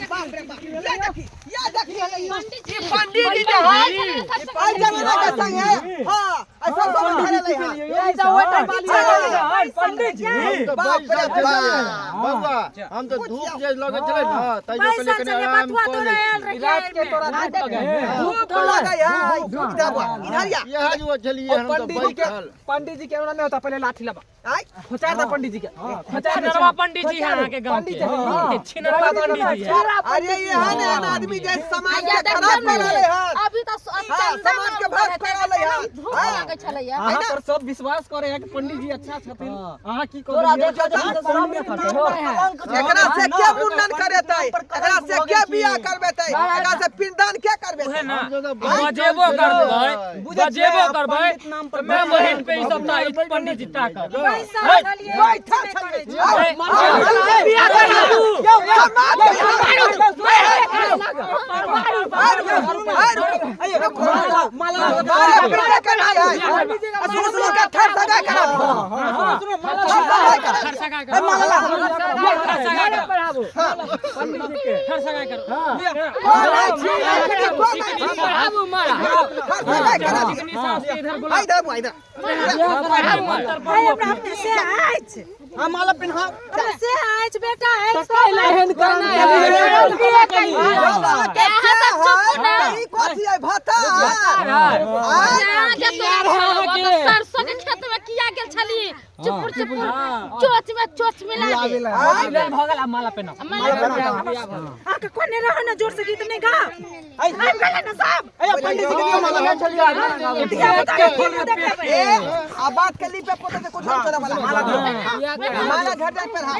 बाप रे बाप, ये देखिए पंडित जी जो है आज जमाना का संग है। हां ऐसा सब खड़े ले हां ये तो वोटर पंडित जी बाप रे बाप बउआ हम तो धूप जे लगे चले ना तइयो के लेके आराम कर ले रात के तोरा धूप लगे धूप लगा है धूप देबो इधर या यहां जो चलिए हम तो बैठल पंडित जी कैमरा में होता पहले लाठी लबा आई खचार था पंडित जी के छिनरवा पंडित जी है यहाँ के गांव के छिनरवा पंडित जी है। अरे ये है ना आदमी जे समाज के खराब कर रहे हैं अभी तो समाज के भ्रष्ट कर रहे हैं धूप लगे छलैया अहाँ पर सब विश्वास करे हैं कि पंडित जी अच्छा छथिन अहाँ की एकरा से के मुंडन करेतै एकरा से के बियाह करबेतै एकरा से पिंडदान के करबेतै ना बजेबो करबै तो मैं बहिन पे ई सब ना पंडित जी ताकत बैठा छलिए माला पिन्हा से आज बेटा है लहन करना है सरसों के खेत में किया गेल छली चुपुर चोच मिला के भगल माला पिन्हा आके कोने रहो ना जोर से गीत नहीं गा आई गले ना साहब ए पंडित जी के माला है चलिए बात के लिए पे पोते से कुछ नहीं चला वाला माला घर जाए पर हां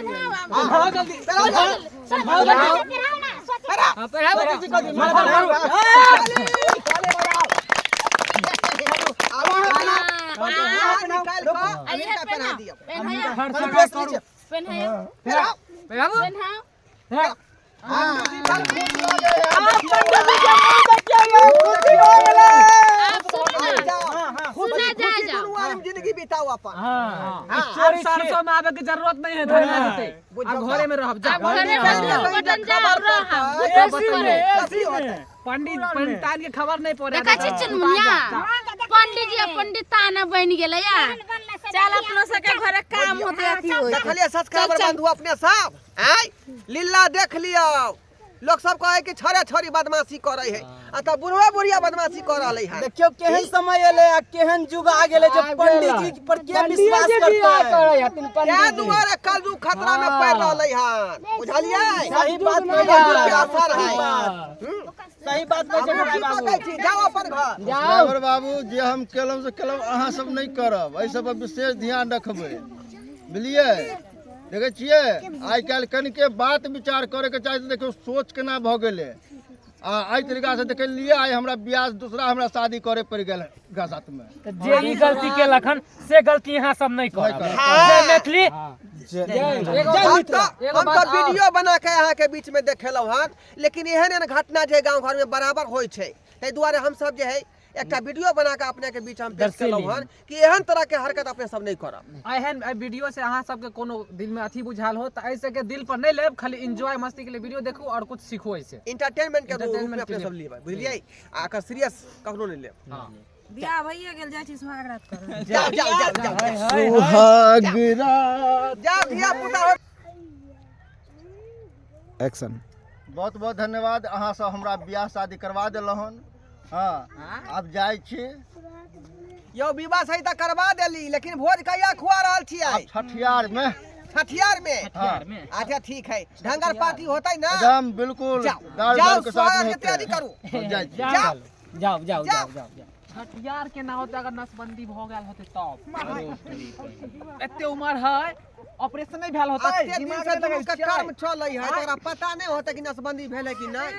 जल्दी जिंदगी बिताओ अपन चोरी सरसों में आवे की जरूरत नहीं है घर में रहते घरे में रहब जा पंडित पंडितान के खबर नहीं पड़े देखा छी चुनमुनिया पंडित जी पंडिताना बन गेलै या चल अपनो सके घरे काम होते अथी होय देखलिए सब्सक्राइबर बंधु अपने सब आई लीला देख लियो लोग सब कहे कि छोरे छोरी बदमाशी करे है आ त बुढ़वा बुढ़िया बदमाशी कर रहले है। देखियो केहन समय एले आ केहन युग आ गेले जो पंडित जी पर के विश्वास करता है क्या दुआरे कलजू खतरा में पड़ रहले है बुझलिए सही बात के असर है सही बात कहै छी जाओ अपन घर ड्राइवर बाबू जे हम केलम से केलम अहाँ सब नहीं करब एहि सब पर विशेष ध्यान रखबै बुझलिए देखे छिए आई काल कनिके बात विचार करे के चाहिए देखियो सोच केना भ गेले आई तरीका से देख लिए आई हमरा ब्याह दूसरा हमरा शादी करे पड़ गेल साथ में जे ई गलती के लखन से गलती यहाँ सब नहीं कर मैथिली हम तो वीडियो बना के यहाँ के बीच में देखेलौ हन लेकिन एहन घटना जे गांव घर में बराबर होय छै तै दुआरे हम सब जे है एक वीडियो बना के अपने के बीच हम देखेलौ हन कि एहन तरह के हरकत अपने सब नहीं करब एहन वीडियो से अहाँ सब के कोनो दिल में अथी बुझाल हो त ऐसे के दिल पर नहीं लेब खाली एंजॉय मस्ती के लिए वीडियो देखू और कुछ सीखो ऐसे एंटरटेनमेंट के रूप में अपने सब लेबै बुझलियै आ का सीरियस कखनो नहीं लेब बियाह भइए गेल जाइ छी सुहाग रात कर जाओ सुहागरात जाओ धिया पुता एक्शन बहुत बहुत धन्यवाद अहाँ सब हमरा ब्याह शादी करवा देलहन हाँ अब जाय छी यो विवाह सही त करवा देली लेकिन भोज कहिया खुआ रहल छी आई छठियार में अच्छा ठीक है ढंगर पार्टी होता है ना एकदम बिल्कुल दाल के साथ में तैयारी करू जाओ छठियार के ना होते अगर नसबंदी भ गेल होते तब एते उम्र है ऑपरेशन नहीं भेल होता दिमाग से तो उसका कर्म चलै है तोरा पता नहीं होता कि नसबंदी भेले कि नहीं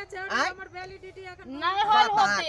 नहीं होल होते